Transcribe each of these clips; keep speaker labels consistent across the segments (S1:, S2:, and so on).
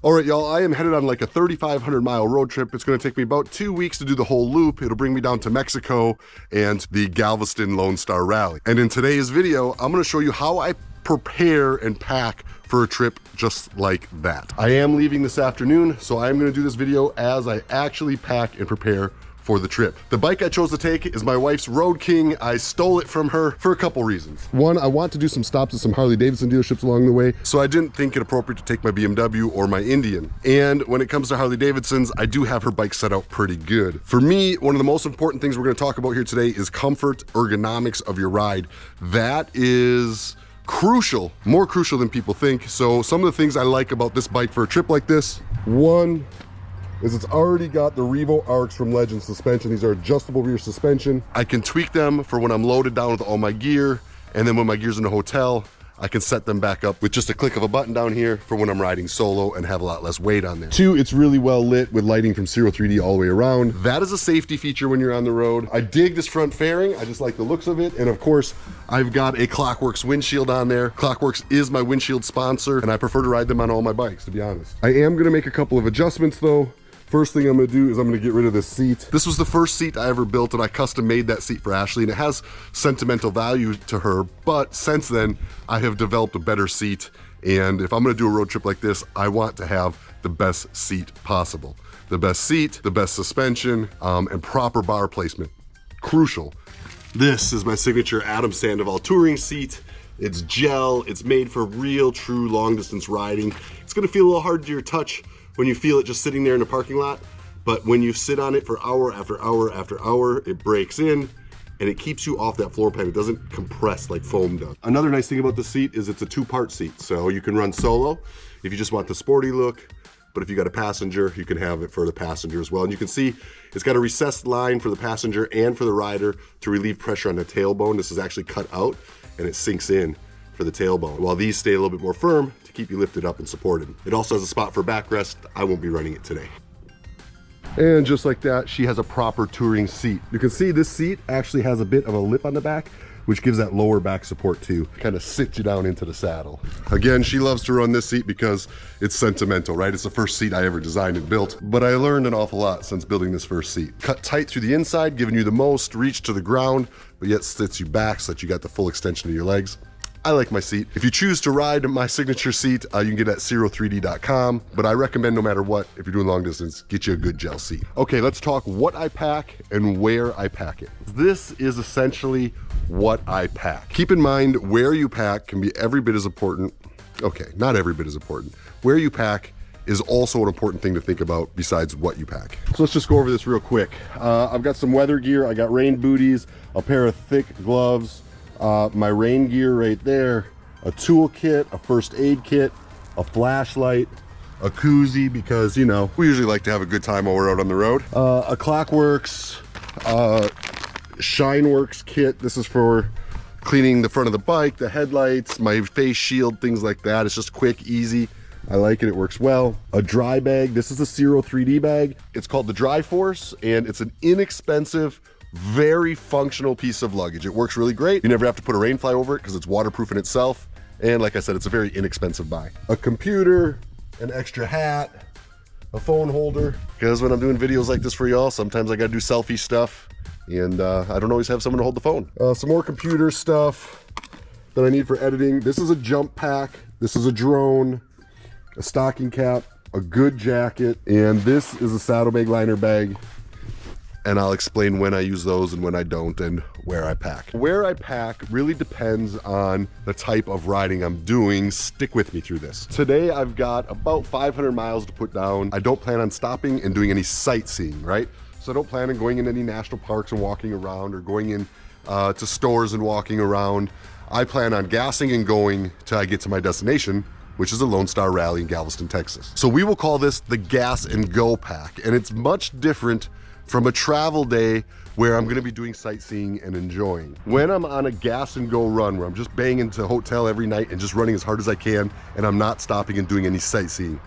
S1: All right, y'all, I am headed on like a 3,500 mile road trip. It's gonna take me about 2 weeks to do the whole loop. It'll bring me down to Mexico and the Galveston Lone Star Rally. And in today's video, I'm gonna show you how I prepare and pack for a trip just like that. I am leaving this afternoon, so I'm gonna do this video as I actually pack and prepare for the trip. The bike I chose to take is my wife's Road King. I stole it from her for a couple reasons. One, I want to do some stops at some Harley Davidson dealerships along the way, so I didn't think it appropriate to take my BMW or my Indian. And when it comes to Harley Davidsons, I do have her bike set out pretty good. For me, one of the most important things we're gonna talk about here today is comfort, ergonomics of your ride. That is crucial, more crucial than people think. So some of the things I like about this bike for a trip like this, one, is it's already got the Revo Arcs from Legend suspension. These are adjustable rear suspension. I can tweak them for when I'm loaded down with all my gear, and then when my gear's in the hotel, I can set them back up with just a click of a button down here for when I'm riding solo and have a lot less weight on there. Two, it's really well lit with lighting from Ciro 3D all the way around. That is a safety feature when you're on the road. I dig this front fairing. I just like the looks of it. And of course, I've got a Clockworks windshield on there. Clockworks is my windshield sponsor, and I prefer to ride them on all my bikes, to be honest. I am gonna make a couple of adjustments though. First thing I'm gonna do is I'm gonna get rid of this seat. This was the first seat I ever built, and I custom made that seat for Ashley, and it has sentimental value to her, but since then, I have developed a better seat, and if I'm gonna do a road trip like this, I want to have the best seat possible. The best seat, the best suspension, and proper bar placement. Crucial. This is my signature Adam Sandoval touring seat. It's gel, it's made for real, true long distance riding. It's gonna feel a little hard to your touch when you feel it just sitting there in the parking lot, but when you sit on it for hour after hour after hour, it breaks in and it keeps you off that floor pan. It doesn't compress like foam does. Another nice thing about the seat is it's a two-part seat, so you can run solo if you just want the sporty look, but if you got a passenger, you can have it for the passenger as well. And you can see it's got a recessed line for the passenger and for the rider to relieve pressure on the tailbone. This is actually cut out and it sinks in for the tailbone, while these stay a little bit more firm to keep you lifted up and supported. It also has a spot for backrest. I won't be running it today. And just like that, she has a proper touring seat. You can see this seat actually has a bit of a lip on the back, which gives that lower back support too. Kind of sits you down into the saddle. Again, she loves to run this seat because it's sentimental, right? It's the first seat I ever designed and built, but I learned an awful lot since building this first seat. Cut tight through the inside, giving you the most reach to the ground, but yet sits you back so that you got the full extension of your legs. I like my seat. If you choose to ride my signature seat, you can get it at Ciro3D.com, but I recommend no matter what, if you're doing long distance, get you a good gel seat. Okay, let's talk what I pack and where I pack it. This is essentially what I pack. Keep in mind, where you pack can be every bit as important. Okay, not every bit as important. Where you pack is also an important thing to think about besides what you pack. So let's just go over this real quick. I've got some weather gear. I got rain booties, a pair of thick gloves, my rain gear right there, a tool kit, a first aid kit, a flashlight, a koozie, because you know, we usually like to have a good time while we're out on the road. A Clockworks, Shineworks kit. This is for cleaning the front of the bike, the headlights, my face shield, things like that. It's just quick, easy. I like it, it works well. A dry bag. This is a Ciro 3D bag. It's called the Dry Force, and it's an inexpensive, very functional piece of luggage. It works really great. You never have to put a rain fly over it because it's waterproof in itself. And like I said, it's a very inexpensive buy. A computer, an extra hat, a phone holder. Because when I'm doing videos like this for y'all, sometimes I gotta do selfie stuff and I don't always have someone to hold the phone. Some more computer stuff that I need for editing. This is a jump pack. This is a drone, a stocking cap, a good jacket, and this is a saddlebag liner bag. And I'll explain when I use those and when I don't and where I pack. Where I pack really depends on the type of riding I'm doing. Stick with me through this. Today I've got about 500 miles to put down. I don't plan on stopping and doing any sightseeing, right? So I don't plan on going in any national parks and walking around or going in to stores and walking around. I plan on gassing and going till I get to my destination, which is the Lone Star Rally in Galveston, Texas. So we will call this the gas and go pack, and it's much different from a travel day where I'm gonna be doing sightseeing and enjoying. When I'm on a gas and go run, where I'm just banging to a hotel every night and just running as hard as I can, and I'm not stopping and doing any sightseeing,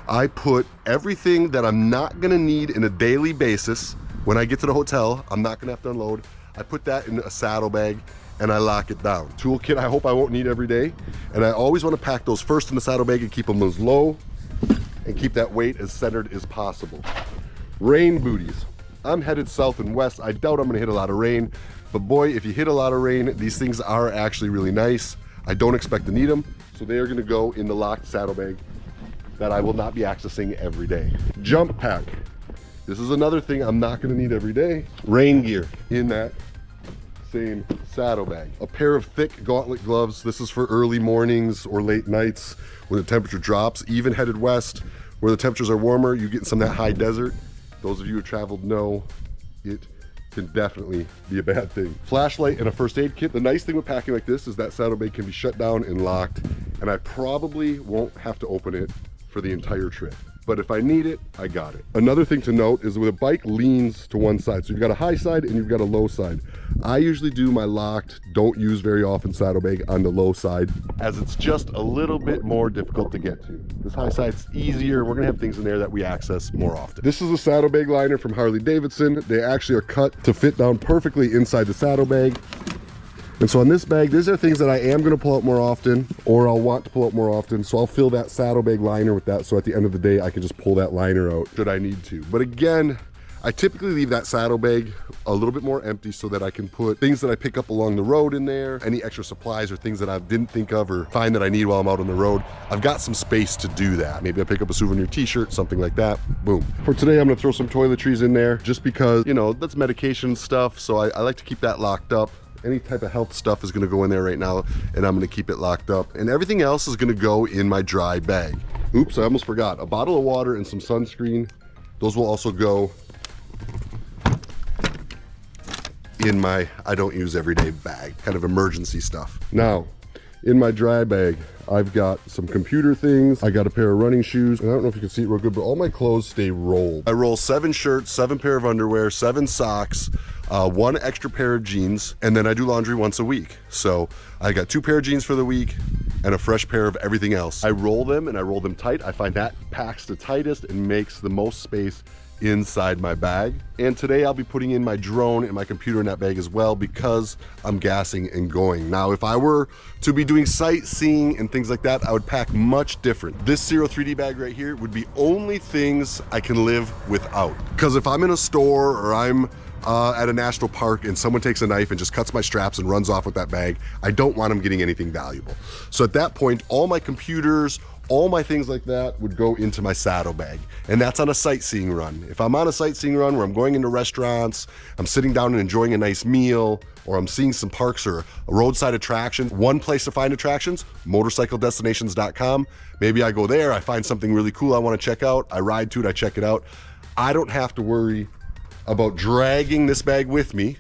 S1: I put everything that I'm not gonna need in a daily basis. When I get to the hotel, I'm not gonna have to unload. I put that in a saddlebag and I lock it down. Toolkit, I hope I won't need every day. And I always wanna pack those first in the saddlebag and keep them as low and keep that weight as centered as possible. Rain booties. I'm headed south and west. I doubt I'm gonna hit a lot of rain, but boy, if you hit a lot of rain, these things are actually really nice. I don't expect to need them, so they are gonna go in the locked saddlebag that I will not be accessing every day. Jump pack. This is another thing I'm not gonna need every day. Rain gear in that same saddlebag. A pair of thick gauntlet gloves. This is for early mornings or late nights when the temperature drops. Even headed west, where the temperatures are warmer, you get some of that high desert. Those of you who traveled know it can definitely be a bad thing. Flashlight and a first aid kit. The nice thing with packing like this is that saddlebag can be shut down and locked, and I probably won't have to open it for the entire trip. But if I need it, I got it. Another thing to note is with a bike leans to one side. So you've got a high side and you've got a low side. I usually do my locked, don't use very often saddlebag on the low side, as it's just a little bit more difficult to get to. This high side's easier. We're gonna have things in there that we access more often. This is a saddlebag liner from Harley Davidson. They actually are cut to fit down perfectly inside the saddlebag. And so on this bag, these are things that I am gonna pull out more often, or I'll want to pull out more often. So I'll fill that saddlebag liner with that. So at the end of the day, I can just pull that liner out should I need to. But again, I typically leave that saddlebag a little bit more empty so that I can put things that I pick up along the road in there, any extra supplies or things that I didn't think of or find that I need while I'm out on the road. I've got some space to do that. Maybe I pick up a souvenir t-shirt, something like that, boom. For today, I'm gonna throw some toiletries in there just because, you know, that's medication stuff. So I like to keep that locked up. Any type of health stuff is gonna go in there right now, and I'm gonna keep it locked up. And everything else is gonna go in my dry bag. Oops, I almost forgot. A bottle of water and some sunscreen. Those will also go in my I don't use everyday bag, kind of emergency stuff. Now, in my dry bag, I've got some computer things. I got a pair of running shoes. And I don't know if you can see it real good, but all my clothes stay rolled. I roll 7 shirts, 7 pair of underwear, 7 socks, 1 extra pair of jeans, and then I do laundry once a week. So I got 2 pair of jeans for the week and a fresh pair of everything else. I roll them and I roll them tight. I find that packs the tightest and makes the most space inside my bag. And today I'll be putting in my drone and my computer in that bag as well because I'm gassing and going. Now, if I were to be doing sightseeing and things like that, I would pack much different. This Ciro 3D bag right here would be only things I can live without. Because if I'm in a store or I'm at a national park and someone takes a knife and just cuts my straps and runs off with that bag, I don't want them getting anything valuable. So at that point, all my computers, all my things like that would go into my saddlebag. And that's on a sightseeing run. If I'm on a sightseeing run where I'm going into restaurants, I'm sitting down and enjoying a nice meal, or I'm seeing some parks or a roadside attraction, one place to find attractions, motorcycledestinations.com. Maybe I go there, I find something really cool I want to check out, I ride to it, I check it out. I don't have to worry about dragging this bag with me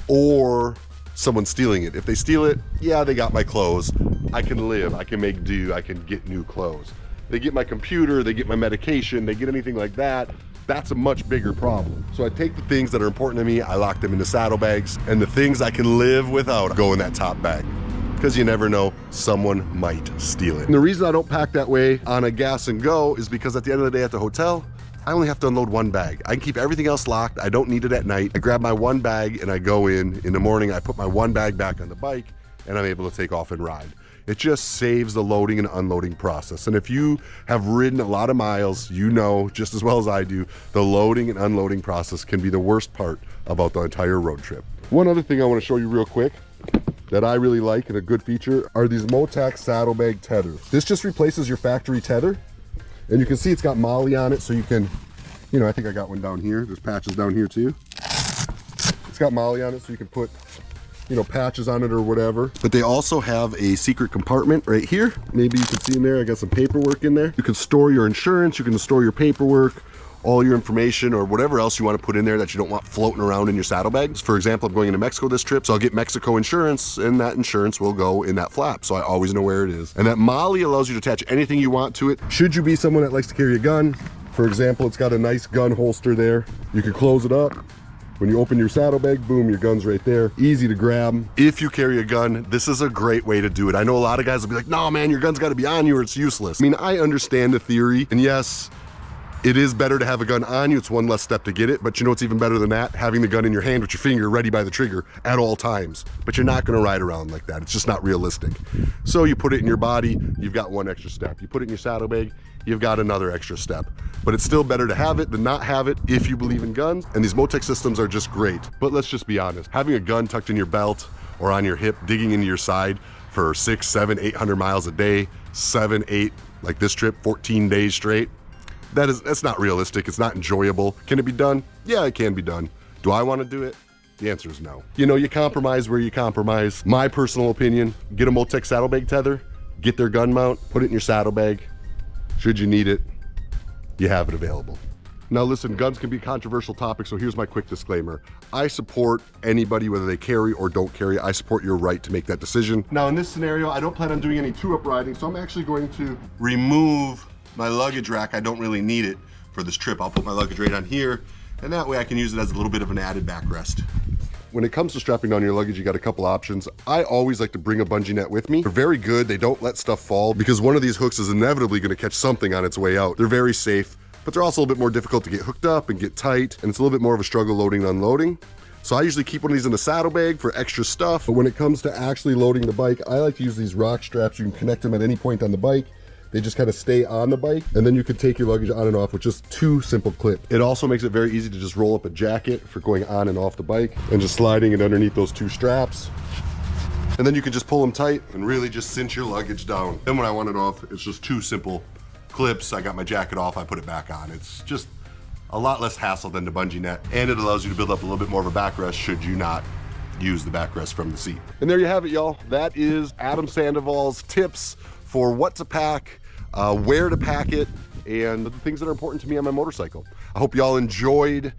S1: or someone stealing it. If they steal it, yeah, they got my clothes. I can live, I can make do, I can get new clothes. They get my computer, they get my medication, they get anything like that, that's a much bigger problem. So I take the things that are important to me, I lock them into saddlebags, and the things I can live without go in that top bag. Because you never know, someone might steal it. And the reason I don't pack that way on a gas and go is because at the end of the day at the hotel, I only have to unload 1 bag. I can keep everything else locked. I don't need it at night. I grab my 1 bag and I go in the morning. I put my 1 bag back on the bike and I'm able to take off and ride. It just saves the loading and unloading process. And if you have ridden a lot of miles, you know just as well as I do, the loading and unloading process can be the worst part about the entire road trip. One other thing I want to show you real quick that I really like and a good feature are these Motac saddlebag tethers. This just replaces your factory tether. And you can see it's got MOLLE on it, so you can, you know, I think I got one down here. There's patches down here too. It's got MOLLE on it, so you can put, you know, patches on it or whatever. But they also have a secret compartment right here. Maybe you can see in there, I got some paperwork in there. You can store your insurance, you can store your paperwork, all your information or whatever else you want to put in there that you don't want floating around in your saddlebags. For example, I'm going into Mexico this trip, so I'll get Mexico insurance and that insurance will go in that flap. So I always know where it is. And that MOLLE allows you to attach anything you want to it. Should you be someone that likes to carry a gun, for example, it's got a nice gun holster there. You can close it up. When you open your saddlebag, boom, your gun's right there. Easy to grab. If you carry a gun, this is a great way to do it. I know a lot of guys will be like, no man, your gun's gotta be on you or it's useless. I mean, I understand the theory, and yes, It is better to have a gun on you. It's one less step to get it, but you know what's even better than that? Having the gun in your hand with your finger ready by the trigger at all times. But you're not gonna ride around like that. It's just not realistic. So you put it in your body, you've got one extra step. You put it in your saddlebag, you've got another extra step. But it's still better to have it than not have it if you believe in guns. And these Motec systems are just great. But let's just be honest, having a gun tucked in your belt or on your hip, digging into your side for 600, 700, 800 miles a day, 7, 8, like this trip, 14 days straight, that's not realistic. It's not enjoyable. Can it be done? Yeah, it can be done. Do I want to do it? The answer is no. You know, you compromise where you compromise. My personal opinion, get a Motec saddlebag tether, get their gun mount, put it in your saddlebag. Should you need it, you have it available. Now listen, guns can be a controversial topic, so here's my quick disclaimer. I support anybody, whether they carry or don't carry. I support your right to make that decision. Now in this scenario, I don't plan on doing any two-up riding, so I'm actually going to remove my luggage rack. I don't really need it for this trip. I'll put my luggage right on here, and that way I can use it as a little bit of an added backrest. When it comes to strapping down your luggage, you got a couple options. I always like to bring a bungee net with me. They're very good. They don't let stuff fall because one of these hooks is inevitably going to catch something on its way out. They're very safe, but they're also a little bit more difficult to get hooked up and get tight, and it's a little bit more of a struggle loading and unloading. So I usually keep one of these in the saddlebag for extra stuff. But when it comes to actually loading the bike, I like to use these rock straps. You can connect them at any point on the bike. They just kind of stay on the bike, and then you can take your luggage on and off with just 2 simple clips. It also makes it very easy to just roll up a jacket for going on and off the bike and just sliding it underneath those 2 straps. And then you can just pull them tight and really just cinch your luggage down. Then when I want it off, it's just 2 simple clips. I got my jacket off, I put it back on. It's just a lot less hassle than the bungee net, and it allows you to build up a little bit more of a backrest should you not use the backrest from the seat. And there you have it, y'all. That is Adam Sandoval's tips for what to pack, where to pack it, and the things that are important to me on my motorcycle. I hope y'all enjoyed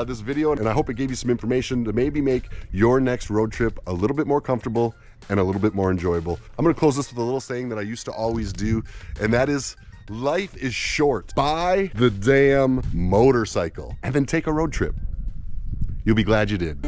S1: this video, and I hope it gave you some information to maybe make your next road trip a little bit more comfortable and a little bit more enjoyable. I'm gonna close this with a little saying that I used to always do, and that is, life is short. Buy the damn motorcycle and then take a road trip. You'll be glad you did.